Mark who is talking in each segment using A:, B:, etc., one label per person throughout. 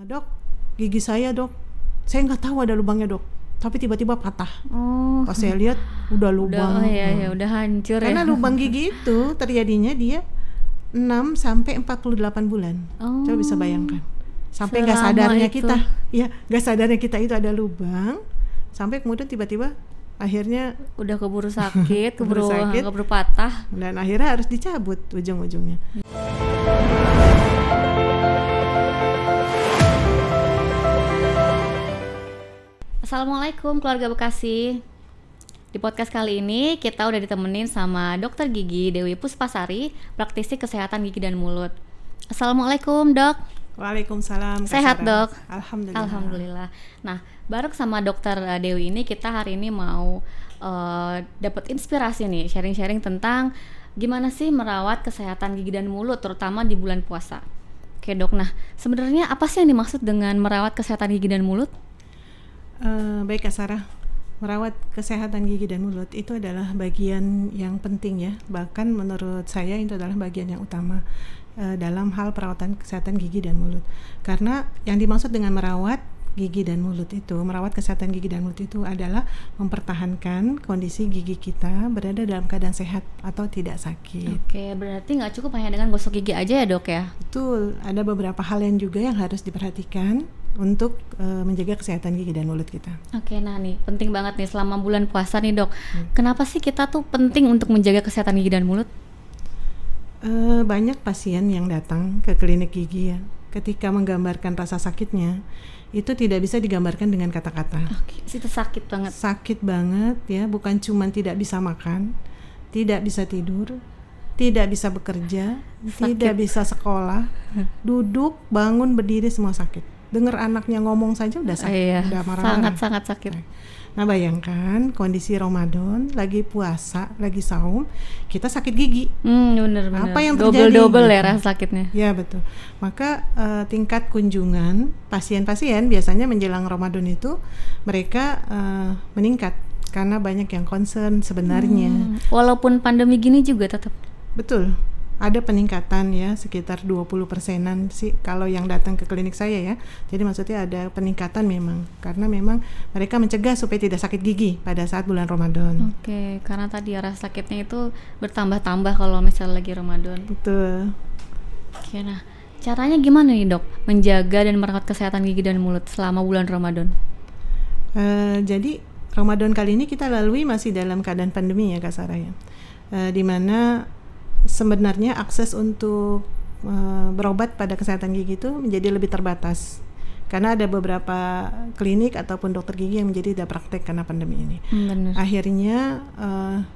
A: Dok, gigi saya dok, saya nggak tahu ada lubangnya dok, tapi tiba-tiba patah. Pas saya lihat udah lubang.
B: Udah hancur.
A: Karena lubang gigi itu terjadinya dia 6 sampai 48 bulan. Coba bisa bayangkan. Sampai nggak sadarnya
B: itu.
A: kita, ya nggak sadarnya kita itu ada lubang, sampai kemudian tiba-tiba akhirnya
B: udah keburu sakit,
A: keburu
B: patah,
A: dan akhirnya harus dicabut ujung-ujungnya.
B: Assalamualaikum keluarga Bekasi. Di podcast kali ini kita udah ditemenin sama Dokter Gigi Dewi Puspasari, praktisi kesehatan gigi dan mulut. Assalamualaikum dok.
A: Waalaikumsalam.
B: Sehat dok?
A: Alhamdulillah.
B: Nah, bareng sama Dokter Dewi ini kita hari ini mau dapat inspirasi nih, sharing-sharing tentang gimana sih merawat kesehatan gigi dan mulut, terutama di bulan puasa. Oke dok, nah sebenarnya apa sih yang dimaksud dengan merawat kesehatan gigi dan mulut?
A: Baik Kak Sarah, merawat kesehatan gigi dan mulut itu adalah bagian yang penting ya, bahkan menurut saya itu adalah bagian yang utama dalam hal perawatan kesehatan gigi dan mulut. Karena yang dimaksud dengan merawat gigi dan mulut itu, merawat kesehatan gigi dan mulut itu adalah mempertahankan kondisi gigi kita berada dalam keadaan sehat atau tidak sakit.
B: Oke, berarti nggak cukup hanya dengan gosok gigi aja ya dok ya?
A: Betul, ada beberapa hal yang juga yang harus diperhatikan untuk menjaga kesehatan gigi dan mulut kita.
B: Oke, nah nih penting banget nih selama bulan puasa nih dok. Kenapa sih kita tuh penting untuk menjaga kesehatan gigi dan mulut?
A: Banyak pasien yang datang ke klinik gigi ya, ketika menggambarkan rasa sakitnya itu tidak bisa digambarkan dengan kata-kata.
B: Oke, itu sakit banget.
A: Sakit banget ya, bukan cuma tidak bisa makan, tidak bisa tidur, tidak bisa bekerja, tidak bisa sekolah, duduk, bangun, berdiri semua sakit. Dengar anaknya ngomong saja udah sakit, udah marah-marah.
B: Sangat sakit.
A: Nah bayangkan kondisi Ramadan, lagi puasa, lagi saum, kita sakit gigi.
B: Bener.
A: Apa yang terjadi?
B: Double ya rasa sakitnya.
A: Ya betul. Maka tingkat kunjungan pasien-pasien biasanya menjelang Ramadan itu mereka meningkat karena banyak yang concern sebenarnya.
B: Walaupun pandemi gini juga tetap.
A: Betul. Ada peningkatan ya, sekitar 20%-an sih kalau yang datang ke klinik saya ya. Jadi maksudnya ada peningkatan memang, karena memang mereka mencegah supaya tidak sakit gigi pada saat bulan Ramadan.
B: Oke, karena tadi rasa sakitnya itu bertambah-tambah kalau misalnya lagi Ramadan.
A: Betul.
B: Oke, nah caranya gimana nih dok menjaga dan merawat kesehatan gigi dan mulut selama bulan Ramadan?
A: Jadi Ramadan kali ini kita lalui masih dalam keadaan pandemi ya Kak Sarah ya, di mana sebenarnya akses untuk berobat pada kesehatan gigi itu menjadi lebih terbatas karena ada beberapa klinik ataupun dokter gigi yang menjadi tidak praktek karena pandemi ini.
B: Bener.
A: Akhirnya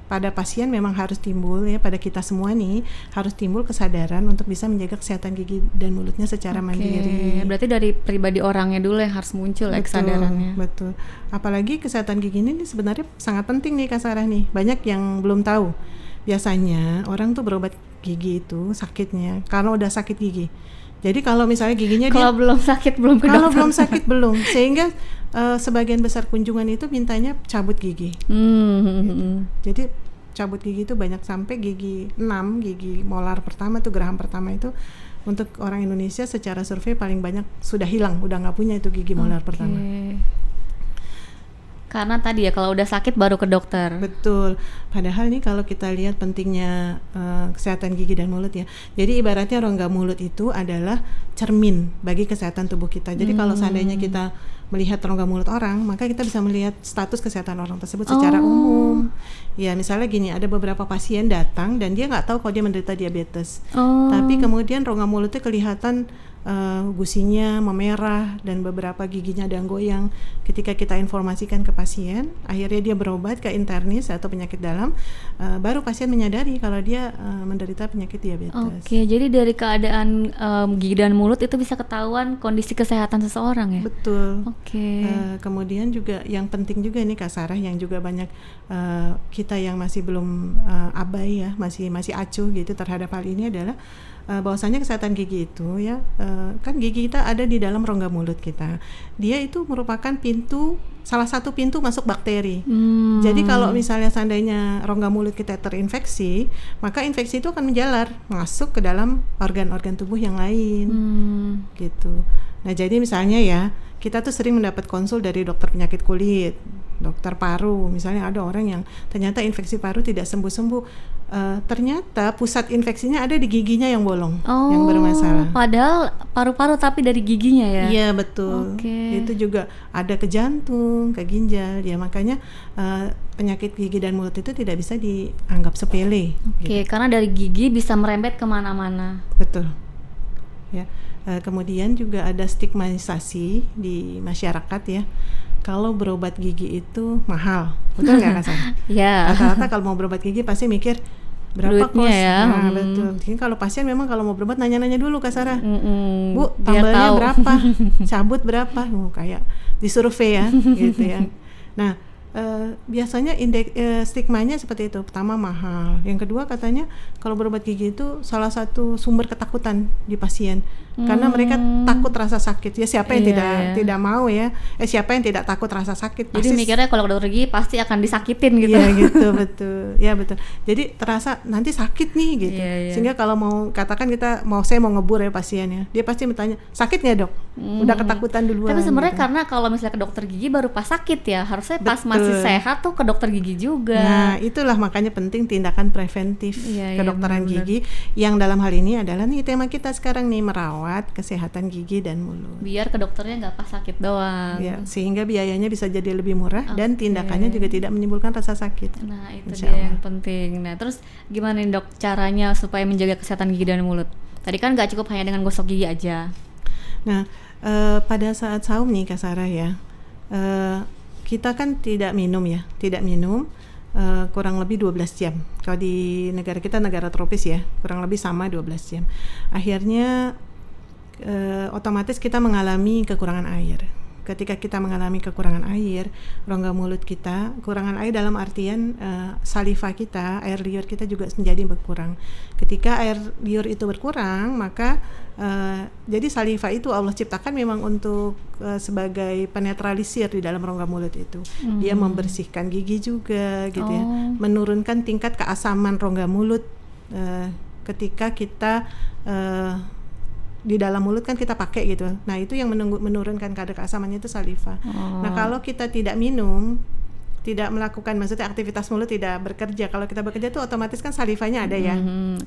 A: pada pasien memang harus timbul ya, pada kita semua nih harus timbul kesadaran untuk bisa menjaga kesehatan gigi dan mulutnya secara mandiri.
B: Berarti dari pribadi orangnya dulu yang harus muncul kesadarannya.
A: Betul. Apalagi kesehatan gigi ini sebenarnya sangat penting nih Kak Sarah nih. Banyak yang belum tahu. Biasanya orang tuh berobat gigi itu sakitnya kalau udah sakit gigi. Jadi kalau misalnya giginya
B: kalau belum sakit belum ke dokter.
A: Kalau belum sakit belum, sehingga sebagian besar kunjungan itu mintanya cabut gigi. Gitu. Jadi cabut gigi itu banyak sampai gigi 6, gigi molar pertama tuh geraham pertama itu untuk orang Indonesia secara survei paling banyak sudah hilang, udah nggak punya itu gigi molar pertama.
B: Karena tadi ya kalau udah sakit baru ke dokter.
A: Betul. Padahal nih kalau kita lihat pentingnya kesehatan gigi dan mulut ya. Jadi ibaratnya rongga mulut itu adalah cermin bagi kesehatan tubuh kita. Jadi kalau seandainya kita melihat rongga mulut orang, maka kita bisa melihat status kesehatan orang tersebut secara umum. Ya misalnya gini, ada beberapa pasien datang dan dia nggak tahu kalau dia menderita diabetes. Tapi kemudian rongga mulutnya kelihatan gusinya memerah dan beberapa giginya ada yang goyang. Ketika kita informasikan ke pasien, akhirnya dia berobat ke internis atau penyakit dalam, baru pasien menyadari kalau dia menderita penyakit diabetes.
B: Oke, jadi dari keadaan gigi dan mulut itu bisa ketahuan kondisi kesehatan seseorang ya?
A: Betul.
B: Oke.
A: Kemudian juga yang penting juga nih Kak Sarah, yang juga banyak kita yang masih belum abai ya, masih acuh gitu terhadap hal ini adalah bahwasanya kesehatan gigi itu ya, kan gigi kita ada di dalam rongga mulut kita. Dia itu merupakan salah satu pintu masuk bakteri. Jadi kalau misalnya seandainya rongga mulut kita terinfeksi, maka infeksi itu akan menjalar masuk ke dalam organ-organ tubuh yang lain. Gitu. Nah, jadi misalnya ya, kita tuh sering mendapat konsul dari dokter penyakit kulit, dokter paru. Misalnya ada orang yang ternyata infeksi paru tidak sembuh-sembuh. Ternyata pusat infeksinya ada di giginya yang bolong, yang bermasalah.
B: Padahal paru-paru tapi dari giginya ya?
A: Iya, betul.
B: Oke.
A: Itu juga ada ke jantung, ke ginjal. Ya makanya penyakit gigi dan mulut itu tidak bisa dianggap sepele.
B: Oke, karena dari gigi bisa merembet kemana-mana.
A: Betul. Ya. Kemudian juga ada stigmatisasi di masyarakat ya. Kalau berobat gigi itu mahal, betul nggak Kak Sarah?
B: Ya.
A: Rata-rata kalau mau berobat gigi pasti mikir berapa
B: Duitnya
A: kos.
B: ya.
A: Nah, betul. Jadi kalau pasien memang kalau mau berobat nanya-nanya dulu Kak Sarah. Bu,
B: Biar
A: tambalnya
B: tahu.
A: berapa? Cabut berapa? Kayak disurvei ya, gitu ya. Nah, biasanya stigmanya seperti itu. Pertama mahal. Yang kedua katanya kalau berobat gigi itu salah satu sumber ketakutan di pasien. Karena mereka takut rasa sakit. Ya siapa yang tidak mau ya? Siapa yang tidak takut rasa sakit?
B: Jadi mikirnya kalau ke dokter gigi pasti akan disakitin gitu.
A: Iya gitu, betul. Ya betul. Jadi terasa nanti sakit nih gitu.
B: Iya.
A: Sehingga kalau mau katakan saya mau ngebur ya pasiennya, dia pasti bertanya, sakit nggak dok? Udah ketakutan duluan.
B: Tapi sebenarnya
A: gitu.
B: karena kalau misalnya ke dokter gigi baru pas sakit ya, harusnya pas
A: Betul.
B: masih sehat tuh ke dokter gigi juga.
A: Nah, itulah makanya penting tindakan preventif kedokteran gigi yang dalam hal ini adalah nih tema kita sekarang nih, merawat kesehatan gigi dan mulut.
B: Biar ke dokternya nggak pas sakit doang.
A: Ya, sehingga biayanya bisa jadi lebih murah dan tindakannya juga tidak menimbulkan rasa sakit.
B: Nah, itu
A: Insya
B: dia
A: Allah.
B: yang penting. Nah, terus gimana nih dok caranya supaya menjaga kesehatan gigi dan mulut? Tadi kan nggak cukup hanya dengan gosok gigi aja.
A: Nah, pada saat saum nih Kak Sarah ya, kita kan tidak minum kurang lebih 12 jam. Kalau di negara kita negara tropis ya, kurang lebih sama 12 jam. Akhirnya otomatis kita mengalami kekurangan air. Ketika kita mengalami kekurangan air, rongga mulut kita, kekurangan air dalam artian saliva kita, air liur kita juga menjadi berkurang. Ketika air liur itu berkurang, maka jadi saliva itu Allah ciptakan memang untuk sebagai penetralisir di dalam rongga mulut itu. Dia membersihkan gigi juga gitu ya, menurunkan tingkat keasaman rongga mulut ketika kita di dalam mulut kan kita pakai gitu. Nah, itu yang menurunkan kadar keasamannya itu saliva. Nah, kalau kita tidak minum, tidak melakukan, maksudnya aktivitas mulut tidak bekerja. Kalau kita bekerja tuh otomatis kan salivanya ada ya.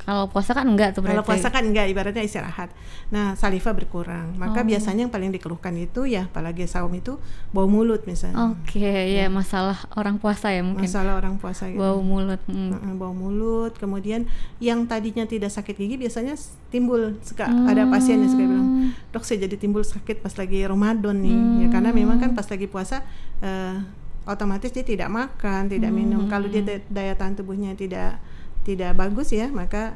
B: Kalau puasa kan enggak tuh berarti.
A: Kalau puasa kan enggak, ibaratnya istirahat. Nah, saliva berkurang. Maka biasanya yang paling dikeluhkan itu ya, apalagi saum itu bau mulut misalnya.
B: Ya masalah orang puasa ya mungkin.
A: Masalah orang puasa gitu.
B: Bau mulut.
A: Bau mulut. Kemudian yang tadinya tidak sakit gigi biasanya timbul. Ada pasien yang suka bilang, dok saya jadi timbul sakit pas lagi Ramadan nih. Ya karena memang kan pas lagi puasa otomatis dia tidak makan, tidak minum. Kalau dia daya tahan tubuhnya tidak bagus ya, maka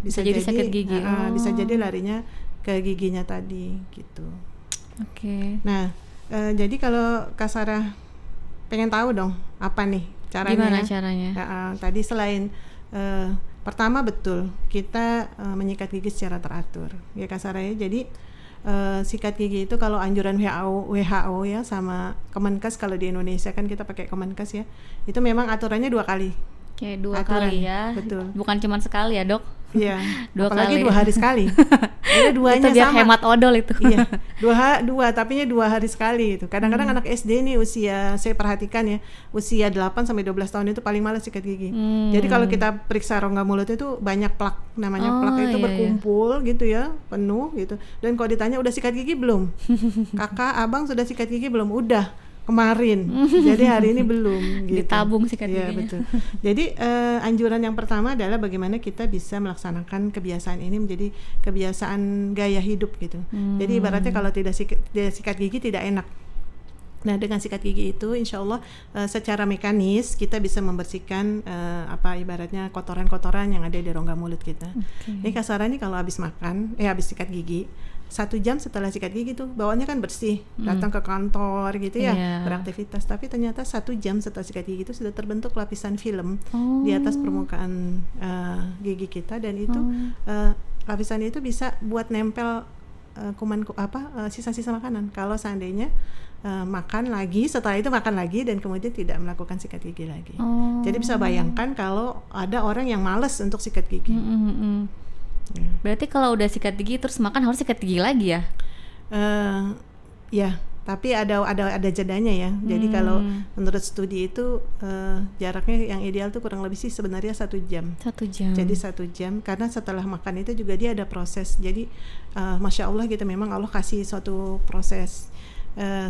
A: bisa jadi
B: sakit gigi.
A: Bisa jadi larinya ke giginya tadi gitu.
B: Oke.
A: Nah, jadi kalau Kak Sarah pengen tahu dong apa nih caranya?
B: Gimana caranya?
A: Tadi selain pertama betul kita menyikat gigi secara teratur ya Kak Sarah ya. Jadi sikat gigi itu kalau anjuran WHO ya sama Kemenkes, kalau di Indonesia kan kita pakai Kemenkes ya, itu memang aturannya 2 kali.
B: Oke, 2 kali ya.
A: Betul.
B: Bukan cuma sekali ya dok?
A: Iya.
B: 2
A: apalagi
B: kali.
A: 2 hari sekali. Itu duanya
B: itu biar
A: sama.
B: hemat odol itu.
A: Iya. 2 tapinya 2 hari sekali itu. Kadang-kadang anak SD nih usia, saya perhatikan ya, usia 8 sampai 12 tahun itu paling malas sikat gigi. Jadi kalau kita periksa rongga mulut itu banyak plak, namanya plak itu berkumpul gitu ya, penuh gitu. Dan kalau ditanya udah sikat gigi belum? Kakak, abang sudah sikat gigi belum? Udah. Kemarin, jadi hari ini belum. Gitu.
B: Ditabung sikat giginya.
A: Ya, betul. Jadi anjuran yang pertama adalah bagaimana kita bisa melaksanakan kebiasaan ini menjadi kebiasaan gaya hidup gitu. Jadi ibaratnya kalau tidak sikat gigi tidak enak. Nah, dengan sikat gigi itu insya Allah secara mekanis kita bisa membersihkan ibaratnya kotoran-kotoran yang ada di rongga mulut kita. Ini Kak Sarah nih kalau habis makan, habis sikat gigi, 1 jam setelah sikat gigi tuh bawaannya kan bersih, datang ke kantor gitu ya, beraktivitas. Tapi ternyata 1 jam setelah sikat gigi itu sudah terbentuk lapisan film di atas permukaan gigi kita, dan itu lapisan itu bisa buat nempel sisa-sisa makanan. Kalau seandainya makan lagi, setelah itu makan lagi dan kemudian tidak melakukan sikat gigi lagi. Jadi bisa bayangkan kalau ada orang yang malas untuk sikat gigi.
B: Berarti kalau udah sikat gigi terus makan harus sikat gigi lagi ya?
A: Ya, tapi ada jedanya ya. Jadi kalau menurut studi itu jaraknya yang ideal tuh kurang lebih sih sebenarnya 1 jam.
B: 1 jam.
A: Jadi 1 jam, karena setelah makan itu juga dia ada proses. Jadi masya Allah gitu, memang Allah kasih suatu proses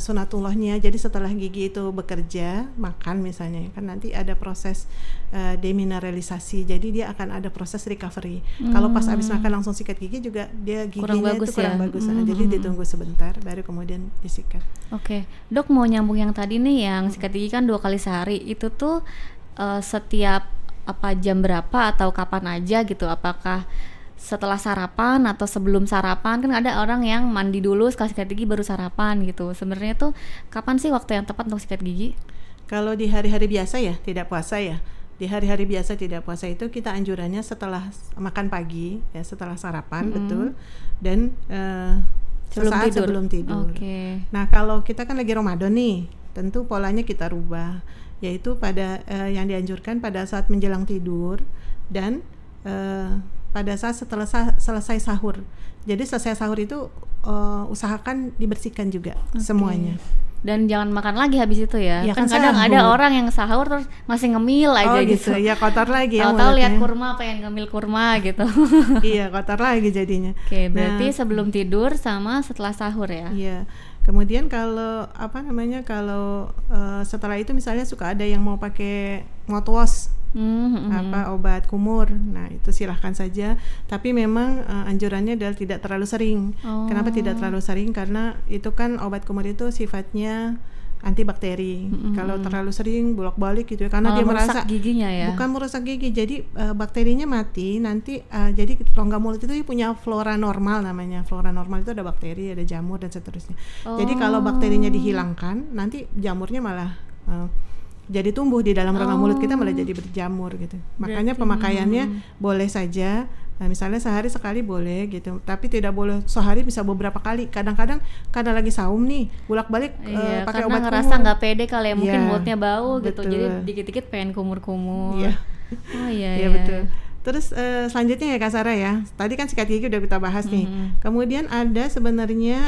A: sunatullahnya. Jadi setelah gigi itu bekerja, makan misalnya kan nanti ada proses demineralisasi. Jadi dia akan ada proses recovery. Kalau pas habis makan langsung sikat gigi juga dia giginya itu kurang bagus. Jadi ditunggu sebentar baru kemudian disikat.
B: Oke. Dok, mau nyambung yang tadi nih, yang sikat gigi kan 2 kali sehari. Itu tuh setiap jam berapa atau kapan aja gitu? Apakah setelah sarapan atau sebelum sarapan? Kan ada orang yang mandi dulu sekali sikat gigi baru sarapan gitu. Sebenarnya tuh kapan sih waktu yang tepat untuk sikat gigi?
A: Kalau di hari-hari biasa ya, tidak puasa ya. Di hari-hari biasa tidak puasa itu kita anjurannya setelah makan pagi ya, setelah sarapan betul, dan sebelum tidur.
B: Okay.
A: Nah, kalau kita kan lagi Ramadan nih, tentu polanya kita rubah, yaitu pada yang dianjurkan pada saat menjelang tidur dan pada saat setelah selesai sahur. Jadi selesai sahur itu usahakan dibersihkan juga semuanya.
B: Dan jangan makan lagi habis itu ya. Kan kadang
A: sahur.
B: ada orang yang sahur terus masih ngemil aja gitu.
A: Ya kotor lagi ya.
B: Tahu-tahu lihat kurma pengen ngemil kurma gitu.
A: Iya, kotor lagi jadinya.
B: Oke, berarti sebelum tidur sama setelah sahur ya.
A: Iya. Kemudian kalau kalau setelah itu misalnya suka ada yang mau pakai mouthwash, obat kumur. Nah, itu silahkan saja. Tapi memang anjurannya adalah tidak terlalu sering. Kenapa tidak terlalu sering? Karena itu kan obat kumur itu sifatnya antibakteri. Kalau terlalu sering bolak-balik gitu ya, karena dia merasa
B: giginya ya.
A: Bukan merusak gigi, jadi bakterinya mati. Nanti jadi rongga mulut itu punya flora normal namanya. Flora normal itu ada bakteri, ada jamur dan seterusnya. Jadi kalau bakterinya dihilangkan, nanti jamurnya malah jadi tumbuh di dalam rongga mulut kita, malah jadi berjamur gitu. Makanya pemakaiannya boleh saja. Nah, misalnya sehari sekali boleh gitu, tapi tidak boleh sehari, bisa beberapa kali. Kadang-kadang karena lagi saum nih, bolak-balik pakai obat kumur.
B: Karena ngerasa nggak pede kali ya, mungkin mulutnya bau gitu, jadi dikit-dikit pengen kumur-kumur.
A: Iya.
B: Oh iya.
A: Iya betul. Terus selanjutnya ya Kak Sarah ya, tadi kan sikat gigi udah kita bahas nih. Kemudian ada sebenarnya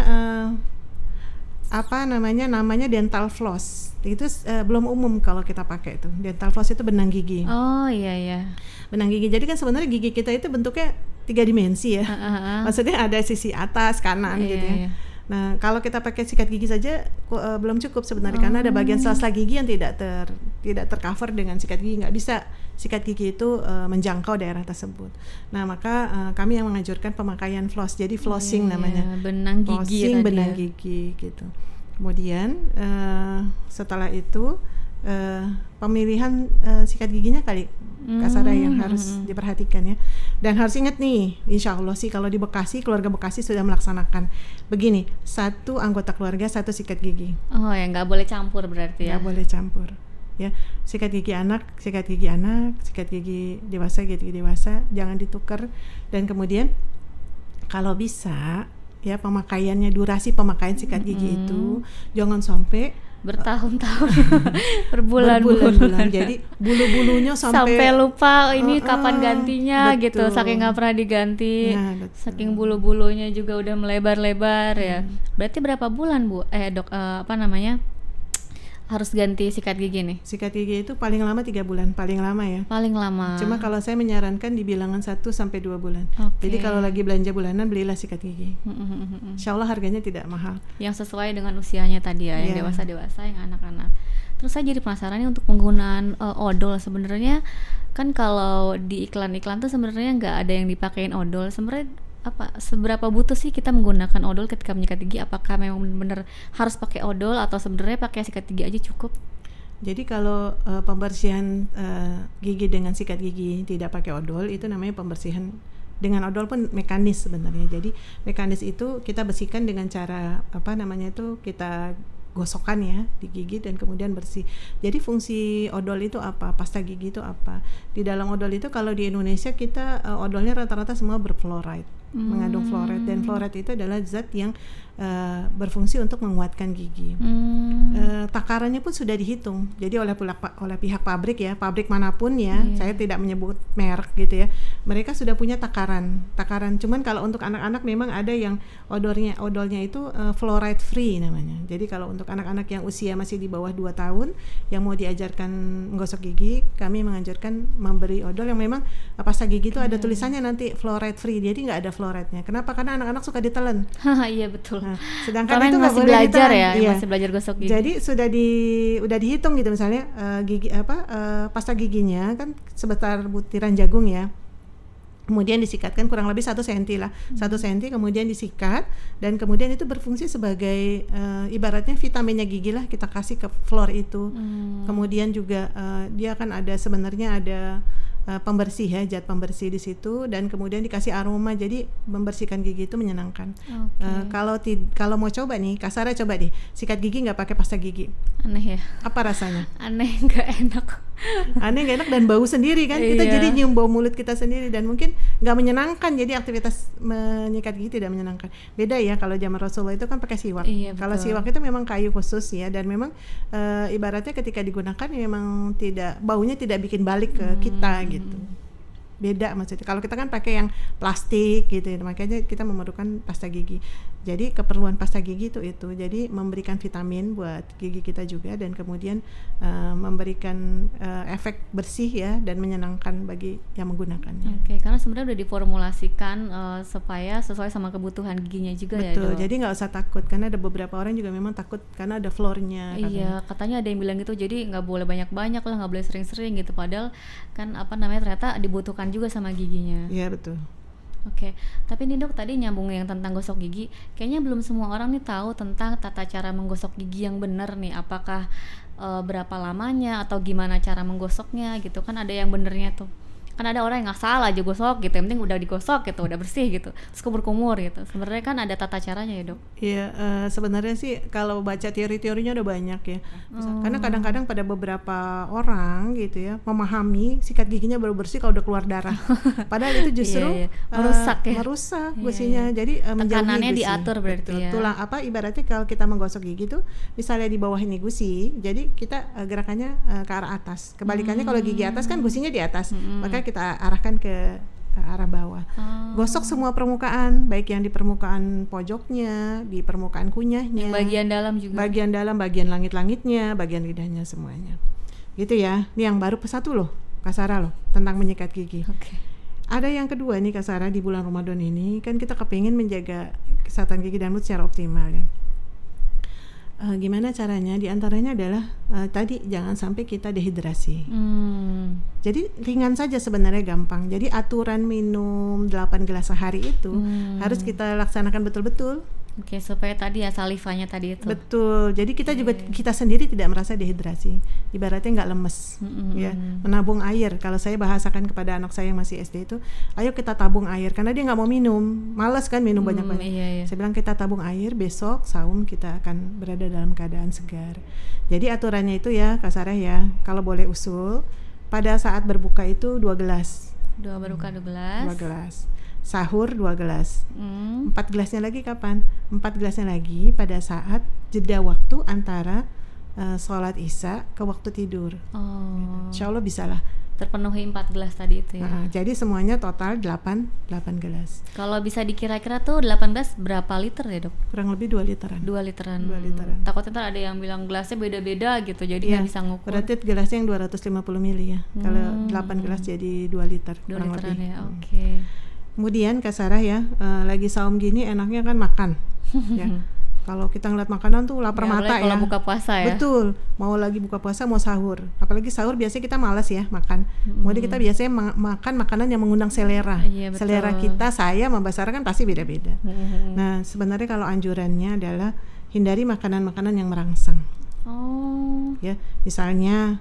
A: namanya dental floss. Itu belum umum kalau kita pakai itu. Dental floss itu benang gigi.
B: Oh iya.
A: Benang gigi. Jadi kan sebenarnya gigi kita itu bentuknya 3 dimensi ya. Maksudnya ada sisi atas, kanan gitu ya. Iya. Nah, kalau kita pakai sikat gigi saja belum cukup sebenarnya, karena ada bagian sela-sela gigi yang tidak tercover dengan sikat gigi. Nggak bisa sikat gigi itu menjangkau daerah tersebut. Nah, maka kami yang menganjurkan pemakaian floss. Jadi flossing namanya.
B: Benang gigi.
A: Flossing benang gigi gitu. Kemudian setelah itu pemilihan sikat giginya kali Kak Sarah yang harus diperhatikan ya. Dan harus ingat nih, insya Allah sih kalau di Bekasi, keluarga Bekasi sudah melaksanakan begini, 1 anggota keluarga 1 sikat gigi.
B: Oh ya, nggak boleh campur berarti ya?
A: Nggak boleh campur ya. Sikat gigi anak, sikat gigi dewasa, jangan ditukar. Dan kemudian kalau bisa ya, durasi pemakaian sikat gigi itu jangan sampai
B: bertahun-tahun, berbulan-bulan.
A: Jadi bulu-bulunya sampai
B: lupa ini kapan gantinya, betul. Gitu, saking nggak pernah diganti, saking bulu-bulunya juga udah melebar-lebar ya. Berarti berapa bulan dok harus ganti sikat gigi nih? Sikat
A: gigi itu paling lama 3 bulan, paling lama ya.
B: Paling lama.
A: Cuma kalau saya menyarankan di bilangan 1 sampai 2 bulan. Jadi kalau lagi belanja bulanan, belilah sikat gigi. Insya Allah harganya tidak mahal.
B: Yang sesuai dengan usianya tadi ya, yang dewasa-dewasa, yang anak-anak. Terus saya jadi penasaran nih untuk penggunaan odol. Sebenarnya kan kalau di iklan-iklan tuh sebenarnya nggak ada yang dipakein odol. Sebenarnya seberapa butuh sih kita menggunakan odol ketika menyikat gigi? Apakah memang benar harus pakai odol atau sebenarnya pakai sikat gigi aja cukup?
A: Jadi kalau pembersihan gigi dengan sikat gigi tidak pakai odol, itu namanya pembersihan dengan odol pun mekanis sebenarnya. Jadi mekanis itu kita bersihkan dengan cara kita gosokkan ya di gigi dan kemudian bersih. Jadi fungsi odol itu apa? Pasta gigi itu apa? Di dalam odol itu kalau di Indonesia kita odolnya rata-rata semua berfluoride. mengandung fluoride, dan fluoride itu adalah zat yang berfungsi untuk menguatkan gigi. Takarannya pun sudah dihitung. Jadi oleh pihak pabrik ya, pabrik manapun ya, saya tidak menyebut merek gitu ya. Mereka sudah punya takaran. Cuman kalau untuk anak-anak memang ada yang odolnya itu fluoride free namanya. Jadi kalau untuk anak-anak yang usia masih di bawah 2 tahun yang mau diajarkan menggosok gigi, kami menganjurkan memberi odol yang memang pasta gigi itu ada tulisannya nanti fluoride free. Jadi nggak ada fluoride-nya. Kenapa? Karena anak-anak suka ditelan.
B: Iya betul.
A: Nah, sedangkan
B: karena
A: itu nggak
B: masih
A: boleh
B: belajar
A: ditelan.
B: ya,
A: Iya.
B: masih belajar gosok gigi.
A: Jadi udah dihitung gitu, misalnya pasta giginya kan sebesar butiran jagung ya. Kemudian disikatkan kurang lebih 1 cm lah, 1 cm kemudian disikat, dan kemudian itu berfungsi sebagai ibaratnya vitaminnya gigi lah, kita kasih ke floor itu. Kemudian juga dia kan sebenarnya ada pembersih ya, zat pembersih di situ, dan kemudian dikasih aroma, jadi membersihkan gigi itu menyenangkan. Kalau mau coba nih, Kasara coba deh sikat gigi nggak pakai pasta gigi.
B: Aneh ya.
A: Apa rasanya?
B: Aneh, nggak enak.
A: Aneh, nggak enak, dan bau sendiri kan. Kita jadi nyium bau mulut kita sendiri, dan mungkin nggak menyenangkan. Jadi aktivitas menyikat gigi tidak menyenangkan. Beda ya kalau zaman Rasulullah itu kan pakai siwak. Kalau siwak itu memang kayu khusus ya, dan memang ibaratnya ketika digunakan memang baunya tidak bikin balik ke kita gitu. Beda maksudnya. Kalau kita kan pakai yang plastik gitu ya, makanya kita memerlukan pasta gigi. Jadi keperluan pasta gigi itu jadi memberikan vitamin buat gigi kita juga, dan kemudian memberikan efek bersih ya, dan menyenangkan bagi yang menggunakannya.
B: Karena sebenarnya udah diformulasikan supaya sesuai sama kebutuhan giginya juga.
A: Betul, ya, jadi nggak usah takut, karena ada beberapa orang juga memang takut karena ada fluornya.
B: Katanya ada yang bilang gitu, jadi nggak boleh banyak-banyak lah, nggak boleh sering-sering gitu, padahal kan ternyata dibutuhkan juga sama giginya.
A: Iya betul.
B: Tapi nih Dok, tadi nyambung yang tentang gosok gigi, kayaknya belum semua orang nih tahu tentang tata cara menggosok gigi yang benar nih. Apakah berapa lamanya atau gimana cara menggosoknya gitu kan? Ada yang benernya tuh. Kan ada orang yang ngasal aja gosok gitu, yang penting udah digosok gitu, udah bersih gitu, terus kumur-kumur gitu. Sebenarnya kan ada tata caranya ya Dok?
A: Iya, sebenarnya sih kalau baca teori-teorinya udah banyak ya. Karena kadang-kadang pada beberapa orang gitu ya, memahami sikat giginya baru bersih kalau udah keluar darah. Padahal itu justru
B: merusak
A: gusinya. Jadi
B: tekanannya
A: gusi.
B: diatur berarti.
A: Betul. Ya. Tulang ibaratnya kalau kita menggosok gigi tuh misalnya di bawah ini gusi, jadi kita gerakannya ke arah atas. Kebalikannya kalau gigi atas kan gusinya di atas. Maka kita arahkan ke arah bawah. Gosok semua permukaan, baik yang di permukaan pojoknya, di permukaan kunyahnya,
B: bagian dalam juga.
A: Bagian dalam, bagian langit-langitnya, bagian lidahnya, semuanya. Gitu ya. Ini yang baru satu loh, Kasara loh, tentang menyikat gigi. Ada yang kedua nih Kasara, di bulan Ramadan ini kan kita kepingin menjaga kesehatan gigi dan mulut secara optimal ya. Gimana caranya? Di antaranya adalah tadi jangan sampai kita dehidrasi. Jadi ringan saja sebenarnya, gampang. Jadi aturan minum 8 gelas sehari itu harus kita laksanakan betul-betul.
B: Supaya tadi ya salivanya tadi itu.
A: Betul. Jadi kita juga kita sendiri tidak merasa dehidrasi. Ibaratnya nggak lemes, ya. Menabung air. Kalau saya bahasakan kepada anak saya yang masih SD itu, ayo kita tabung air, karena dia nggak mau minum, malas kan minum banyak-banyak. Saya bilang kita tabung air, besok saum kita akan berada dalam keadaan segar. Jadi aturannya itu ya Kasara ya, kalau boleh usul, pada saat berbuka itu 2 gelas.
B: Berbuka 2 gelas.
A: Sahur 2 gelas. 4 gelasnya lagi kapan? 4 gelasnya lagi pada saat jeda waktu antara sholat isya ke waktu tidur. Insya Allah bisa lah
B: terpenuhi 4 gelas tadi itu ya.
A: Jadi semuanya total 8 gelas.
B: Kalau bisa dikira-kira tuh 8 gelas berapa liter ya Dok?
A: Kurang lebih 2 literan.
B: 2 literan. Takutnya ntar ada yang bilang gelasnya beda-beda gitu, jadi nggak bisa ngukur.
A: Berarti gelasnya yang 250 ml ya. Kalau 8 gelas jadi 2 liter.
B: 2 literan
A: lebih.
B: Ya,
A: Kemudian Kak Sarah ya, lagi saum gini enaknya kan makan. Ya. Kalau kita ngeliat makanan tuh lapar mata ya.
B: Kalau buka puasa ya.
A: Betul. Mau lagi buka puasa, mau sahur. Apalagi sahur biasanya kita malas ya makan. Kemudian kita biasanya makan makanan yang mengundang selera. Selera kita, saya sama Mbak Sarah kan pasti beda-beda. Nah, sebenarnya kalau anjurannya adalah hindari makanan-makanan yang merangsang. Ya, misalnya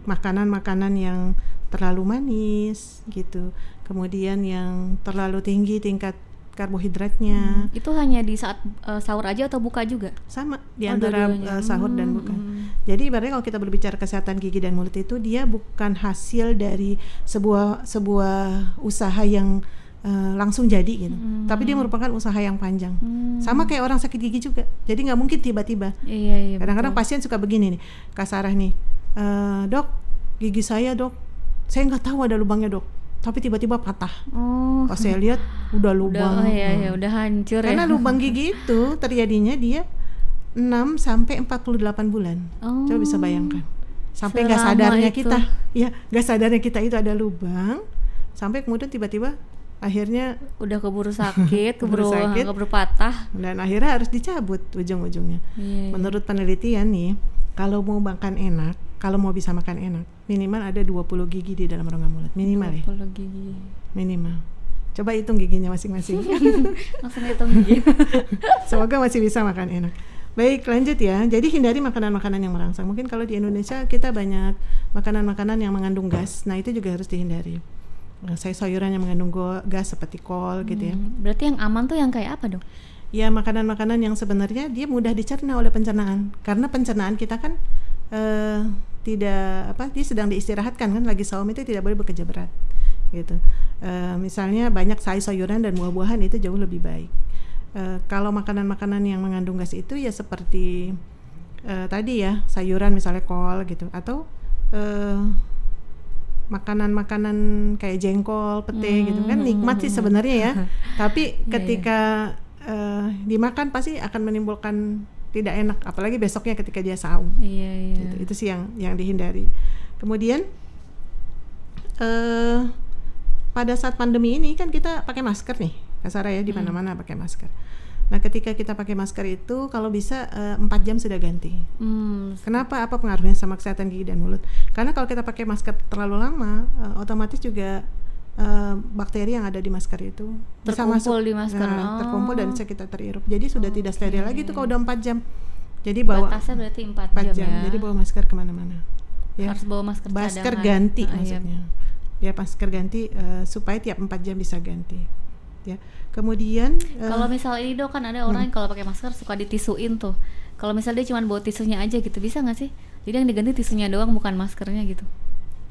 A: makanan-makanan yang terlalu manis gitu. Kemudian yang terlalu tinggi tingkat karbohidratnya.
B: Itu hanya di saat sahur aja atau buka juga?
A: Sama, di antara sahur dan buka. Jadi ibaratnya kalau kita berbicara kesehatan gigi dan mulut itu, dia bukan hasil dari sebuah usaha yang langsung jadi gitu. Tapi dia merupakan usaha yang panjang. Sama kayak orang sakit gigi juga. Jadi nggak mungkin tiba-tiba.
B: Iya,
A: Kadang-kadang
B: betul.
A: pasien suka begini nih, Kak Sarah nih, dok, gigi saya dok, saya nggak tahu ada lubangnya dok, tapi tiba-tiba patah.
B: Oh,
A: Pas saya lihat udah lubang.
B: iya, udah hancur
A: Karena
B: ya.
A: lubang gigi itu terjadinya dia 6 sampai 48 bulan.
B: Oh,
A: Coba bisa bayangkan. Sampai nggak
B: selama
A: sadarnya
B: itu.
A: kita, ya nggak sadarnya kita itu ada lubang, sampai kemudian tiba-tiba akhirnya
B: udah keburu sakit,
A: Keburu sakit.
B: keburu patah.
A: dan akhirnya harus dicabut ujung-ujungnya.
B: Iya.
A: Menurut penelitian nih, kalau mau makan enak, kalau mau bisa makan enak, minimal ada 20 gigi di dalam rongga mulut, minimal ya,
B: 20 gigi.
A: minimal. Coba hitung giginya masing-masing.
B: Langsung hitung gigi.
A: Semoga masih bisa makan enak. Baik, lanjut ya. Jadi hindari makanan-makanan yang merangsang. Mungkin kalau di Indonesia kita banyak makanan-makanan yang mengandung gas. Nah, itu juga harus dihindari. Sayur-sayuran yang mengandung gas seperti kol gitu ya.
B: Berarti yang aman tuh yang kayak apa dong?
A: Ya, makanan-makanan yang sebenarnya dia mudah dicerna oleh pencernaan. Karena pencernaan kita kan dia sedang diistirahatkan kan, lagi saum itu tidak boleh bekerja berat gitu. Misalnya banyak sayur-sayuran dan buah-buahan itu jauh lebih baik. Kalau makanan-makanan yang mengandung gas itu ya seperti tadi ya, sayuran misalnya kol gitu, atau makanan-makanan kayak jengkol, pete gitu kan nikmat sih sebenarnya ya. Tapi ketika dimakan pasti akan menimbulkan tidak enak, apalagi besoknya ketika dia saum.
B: Iya.
A: Gitu. Itu sih yang dihindari. Kemudian pada saat pandemi ini kan kita pakai masker nih, Kak Sarah ya, di mana-mana pakai masker. Nah, ketika kita pakai masker itu kalau bisa 4 jam sudah ganti. Kenapa? Apa pengaruhnya sama kesehatan gigi dan mulut? Karena kalau kita pakai masker terlalu lama, otomatis juga bakteri yang ada di masker itu bisa masuk
B: di masker.
A: terkumpul dan bisa kita terhirup. Jadi sudah tidak steril lagi tuh kalau udah 4 jam. Jadi bawa
B: batasnya berarti 4
A: jam
B: ya.
A: Jadi bawa masker kemana-mana. Ya.
B: Harus bawa masker cadangan.
A: Ganti
B: Iya.
A: maksudnya. Ya, masker ganti supaya tiap 4 jam bisa ganti. Ya. Kemudian
B: kalau misal ini dok, kan ada orang yang kalau pakai masker suka ditisuin tuh. Kalau misal dia cuma bawa tisunya aja gitu, bisa nggak sih? Jadi yang diganti tisunya doang, bukan maskernya gitu.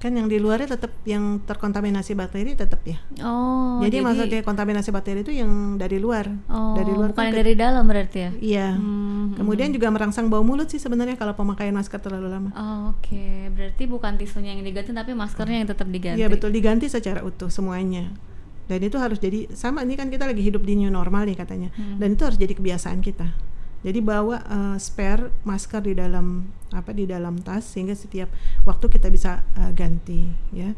A: kan yang di luarnya tetap yang terkontaminasi bakteri tetap ya.
B: Oh,
A: jadi maksudnya kontaminasi bakteri itu yang dari luar.
B: Oh,
A: dari luar
B: bukan
A: kan
B: yang dari dalam berarti ya?
A: Iya. Kemudian juga merangsang bau mulut sih sebenarnya kalau pemakaian masker terlalu lama.
B: Oh, Oke. Berarti bukan tisunya yang diganti tapi maskernya yang tetap diganti.
A: Iya betul, diganti secara utuh semuanya. Dan itu harus jadi sama, ini kan kita lagi hidup di new normal nih katanya. Dan itu harus jadi kebiasaan kita. Jadi bawa spare masker di dalam tas sehingga setiap waktu kita bisa ganti ya.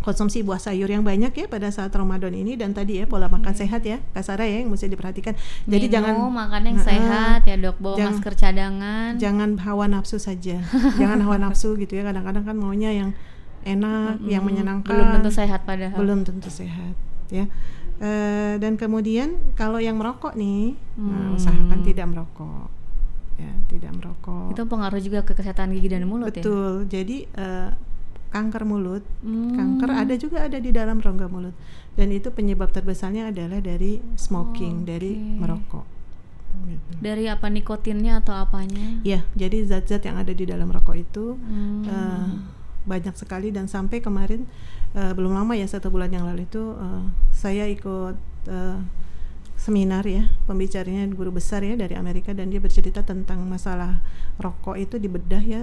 A: Konsumsi buah sayur yang banyak ya pada saat Ramadan ini, dan tadi ya pola makan sehat ya Kak Sarah ya yang mesti diperhatikan. Jadi jangan
B: makan yang sehat ya dok, bawa masker cadangan.
A: Jangan hawa nafsu saja. Jangan hawa nafsu gitu ya, kadang-kadang kan maunya yang enak, yang menyenangkan.
B: Belum tentu sehat padahal.
A: Belum tentu sehat ya. Dan kemudian kalau yang merokok nih, usahakan tidak merokok. Ya, tidak merokok.
B: Itu pengaruh juga ke kesehatan gigi dan mulut.
A: Betul.
B: Ya.
A: Jadi kanker mulut, kanker ada di dalam rongga mulut. Dan itu penyebab terbesarnya adalah dari smoking, dari merokok. Gitu.
B: Dari apa, nikotinnya atau apanya?
A: Ya, jadi zat-zat yang ada di dalam rokok itu banyak sekali, dan sampai kemarin belum lama ya, 1 bulan yang lalu itu saya ikut seminar ya, pembicaranya guru besar ya dari Amerika, dan dia bercerita tentang masalah rokok itu dibedah ya,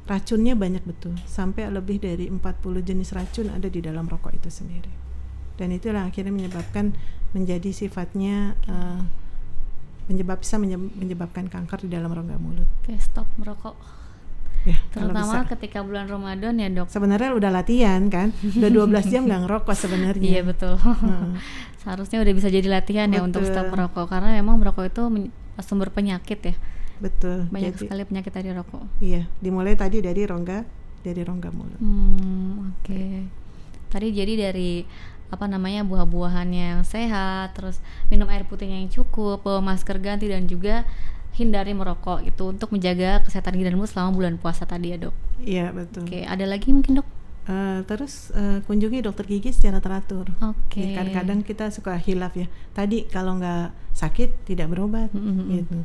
A: racunnya banyak betul, sampai lebih dari 40 jenis racun ada di dalam rokok itu sendiri, dan itulah akhirnya menyebabkan menjadi sifatnya bisa menyebabkan kanker di dalam rongga mulut.
B: Oke, stop merokok.
A: Ya,
B: terutama ketika bulan Ramadan ya dok.
A: Sebenarnya udah latihan kan, udah 12 jam nggak ngerokok sebenarnya.
B: Iya betul. Seharusnya udah bisa jadi latihan ya untuk stop merokok, karena memang merokok itu sumber penyakit ya.
A: Betul.
B: Banyak sekali penyakit dari rokok.
A: Iya, dimulai tadi dari rongga mulut.
B: Oke. Tadi jadi dari buah-buahannya yang sehat, terus minum air putihnya yang cukup, bawa masker ganti, dan juga hindari merokok itu untuk menjaga kesehatan gigi dan mulut selama bulan puasa tadi ya dok.
A: Iya betul.
B: Oke, ada lagi mungkin dok?
A: Terus kunjungi dokter gigi secara teratur.
B: Oke.
A: Kadang-kadang kita suka hilaf ya. Tadi kalau nggak sakit tidak berobat gitu.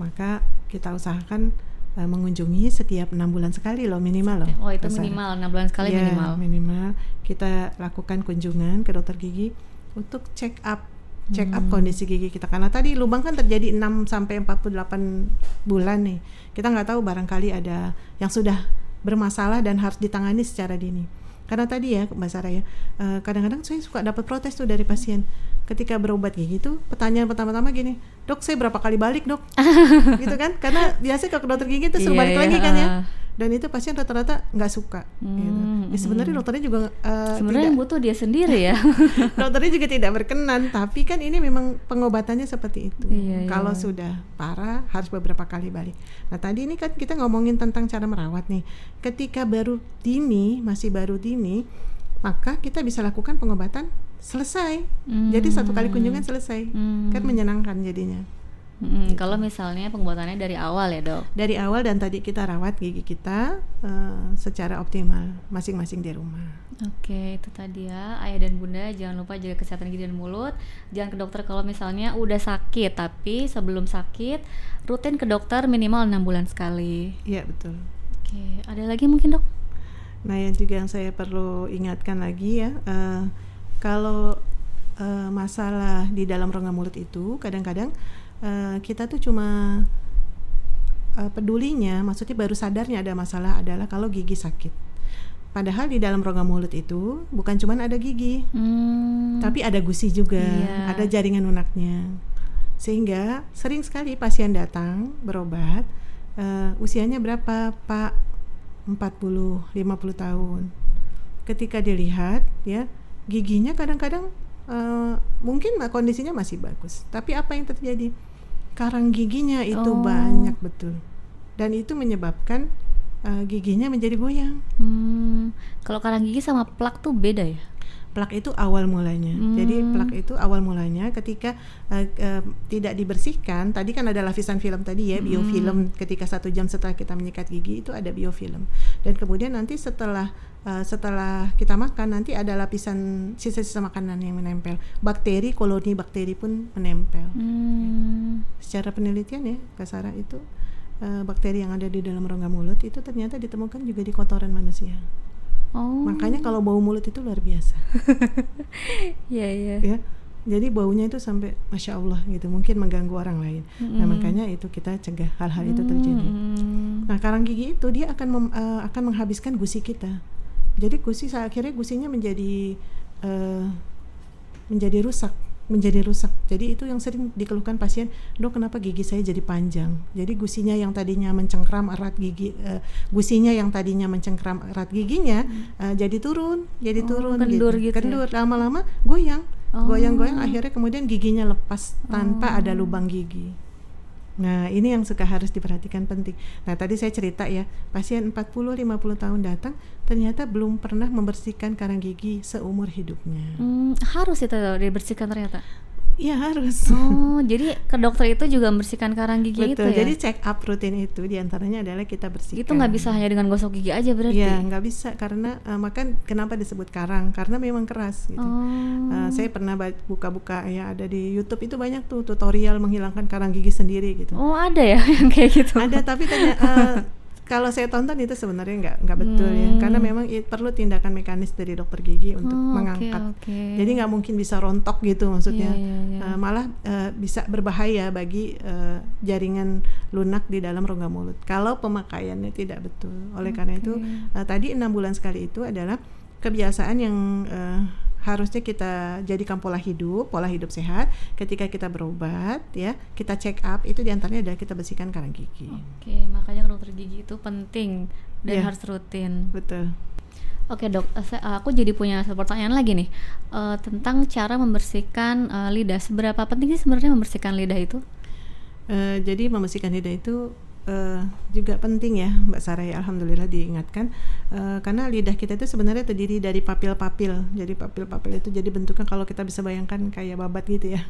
A: Maka kita usahakan mengunjungi setiap 6 bulan sekali loh minimal loh.
B: Oh itu
A: Mbak Sarah.
B: minimal 6 bulan sekali
A: Ya,
B: minimal.
A: kita lakukan kunjungan ke dokter gigi untuk check up kondisi gigi kita, karena tadi lubang kan terjadi 6 sampai 48 bulan nih. Kita nggak tahu barangkali ada yang sudah bermasalah dan harus ditangani secara dini. Karena tadi ya Mbak Sarah ya, kadang-kadang saya suka dapat protes tuh dari pasien ketika berobat gigi tuh, pertanyaan pertama-tama gini, dok saya berapa kali balik dok? Gitu kan, karena biasanya kalau ke dokter gigi itu suruh balik lagi kan ya. Dan itu pasien rata-rata nggak suka. Gitu. Ya, sebenarnya dokternya juga
B: sebenarnya yang butuh dia sendiri ya.
A: dokternya juga tidak berkenan, tapi kan ini memang pengobatannya seperti itu. Kalau sudah parah harus beberapa kali balik. Nah tadi ini kan kita ngomongin tentang cara merawat nih. Ketika masih baru dini, maka kita bisa lakukan pengobatan selesai. Jadi satu kali kunjungan selesai, kan menyenangkan jadinya.
B: Kalau misalnya pengobatannya dari awal ya dok?
A: Dari awal, dan tadi kita rawat gigi kita secara optimal masing-masing di rumah.
B: Oke, itu tadi ya, ayah dan bunda jangan lupa jaga kesehatan gigi dan mulut. Jangan ke dokter kalau misalnya udah sakit, tapi sebelum sakit rutin ke dokter minimal 6 bulan sekali.
A: Iya betul.
B: Oke, ada lagi mungkin dok?
A: Nah yang juga yang saya perlu ingatkan lagi ya, kalau masalah di dalam rongga mulut itu kadang-kadang kita tuh cuma pedulinya, maksudnya baru sadarnya ada masalah adalah kalau gigi sakit. Padahal di dalam rongga mulut itu bukan cuma ada gigi, tapi ada gusi juga, ada jaringan lunaknya. Sehingga sering sekali pasien datang berobat, usianya berapa Pak? 40, 50 tahun. Ketika dilihat ya, giginya kadang-kadang mungkin kondisinya masih bagus, tapi apa yang terjadi? Karang giginya itu banyak betul, dan itu menyebabkan giginya menjadi goyang.
B: Kalau karang gigi sama plak tuh beda ya?
A: Plak itu awal mulanya. Jadi plak itu awal mulanya ketika tidak dibersihkan. Tadi kan ada lapisan film tadi ya, biofilm. Ketika 1 jam setelah kita menyikat gigi itu ada biofilm. Dan kemudian nanti setelah kita makan nanti ada lapisan sisa-sisa makanan yang menempel. Bakteri, koloni bakteri pun menempel. Secara penelitian ya, Kak Sarah, itu bakteri yang ada di dalam rongga mulut itu ternyata ditemukan juga di kotoran manusia. Makanya kalau bau mulut itu luar biasa.
B: Iya.
A: Ya, jadi baunya itu sampai masya Allah gitu, mungkin mengganggu orang lain. Nah makanya itu kita cegah hal-hal itu terjadi. Nah karang gigi itu dia akan menghabiskan gusi kita. Jadi akhirnya gusinya menjadi rusak. Jadi itu yang sering dikeluhkan pasien, dok kenapa gigi saya jadi panjang? Jadi gusinya yang tadinya mencengkram erat gigi, gusinya yang tadinya mencengkram erat giginya jadi turun
B: kendur gitu
A: kendur ya? Lama-lama goyang, akhirnya kemudian giginya lepas tanpa ada lubang gigi. Nah ini yang harus diperhatikan, penting. Nah tadi saya cerita ya, pasien 40-50 tahun datang ternyata belum pernah membersihkan karang gigi seumur hidupnya.
B: Harus itu dibersihkan ternyata?
A: Iya harus.
B: Jadi ke dokter itu juga membersihkan karang gigi.
A: Betul,
B: itu ya?
A: Jadi check up rutin itu diantaranya adalah kita bersihkan.
B: Itu nggak bisa hanya dengan gosok gigi aja berarti?
A: Iya nggak bisa, karena maka kenapa disebut karang, karena memang keras gitu. Saya pernah buka-buka ya, ada di YouTube itu banyak tuh tutorial menghilangkan karang gigi sendiri gitu.
B: Ada ya yang kayak gitu?
A: Ada, tapi kalau saya tonton itu sebenarnya nggak betul ya, karena memang perlu tindakan mekanis dari dokter gigi untuk mengangkat. Jadi nggak mungkin bisa rontok gitu maksudnya. Malah bisa berbahaya bagi jaringan lunak di dalam rongga mulut kalau pemakaiannya tidak betul. Oleh karena itu tadi 6 bulan sekali itu adalah kebiasaan yang harusnya kita jadikan pola hidup sehat. Ketika kita berobat ya, kita check up, itu diantaranya adalah kita bersihkan karang gigi.
B: Makanya dokter gigi itu penting dan harus rutin.
A: Betul.
B: Oke dok, aku jadi punya satu pertanyaan lagi nih, tentang cara membersihkan lidah. Seberapa penting sih sebenarnya membersihkan lidah itu?
A: Jadi membersihkan lidah itu juga penting ya Mbak Sarah ya, alhamdulillah diingatkan, karena lidah kita itu sebenarnya terdiri dari papil-papil. Jadi papil-papil itu jadi bentuknya kalau kita bisa bayangkan kayak babat gitu ya.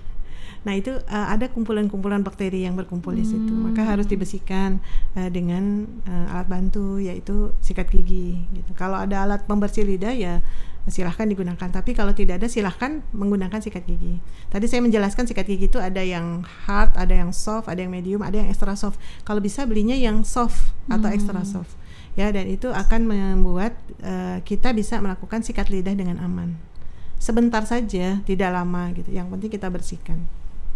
A: Nah itu ada kumpulan-kumpulan bakteri yang berkumpul di situ, maka harus dibersihkan dengan alat bantu yaitu sikat gigi gitu. Kalau ada alat pembersih lidah ya silahkan digunakan, tapi kalau tidak ada silahkan menggunakan sikat gigi. Tadi saya menjelaskan sikat gigi itu ada yang hard, ada yang soft, ada yang medium, ada yang extra soft. Kalau bisa belinya yang soft atau extra soft ya, dan itu akan membuat kita bisa melakukan sikat lidah dengan aman. Sebentar saja, tidak lama gitu. Yang penting kita bersihkan.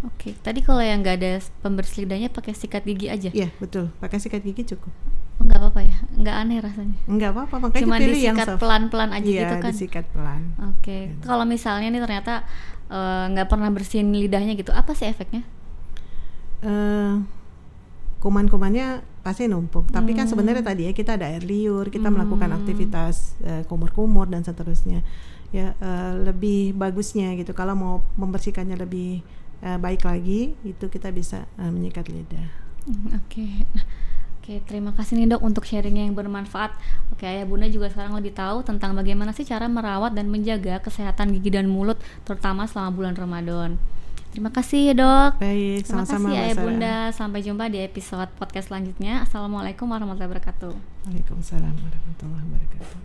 B: Oke, tadi kalau yang nggak ada pembersih lidahnya pakai sikat gigi aja?
A: Iya betul, pakai sikat gigi cukup.
B: Nggak apa-apa ya? Nggak aneh rasanya?
A: Nggak apa-apa, makanya
B: cuma
A: pilih yang
B: disikat
A: soft.
B: pelan-pelan aja
A: Iya,
B: gitu kan?
A: disikat pelan.
B: Oke, kalau misalnya nih ternyata nggak pernah bersihin lidahnya gitu, apa sih efeknya?
A: Kuman-kumannya pasti numpuk. Tapi kan sebenarnya tadi ya kita ada air liur, kita melakukan aktivitas kumur-kumur dan seterusnya. Ya lebih bagusnya gitu. Kalau mau membersihkannya lebih baik lagi, itu kita bisa menyikat lidah.
B: Oke. Nah, oke, terima kasih nih Dok untuk sharingnya yang bermanfaat. Oke, Ayah Bunda juga sekarang lebih tahu tentang bagaimana sih cara merawat dan menjaga kesehatan gigi dan mulut, terutama selama bulan Ramadan. Terima kasih ya Dok.
A: Baik,
B: Terima
A: sama-sama
B: kasih Ayah
A: Mbak Sarah.
B: Bunda. Sampai jumpa di episode podcast selanjutnya. Assalamualaikum warahmatullahi wabarakatuh.
A: Waalaikumsalam warahmatullahi wabarakatuh.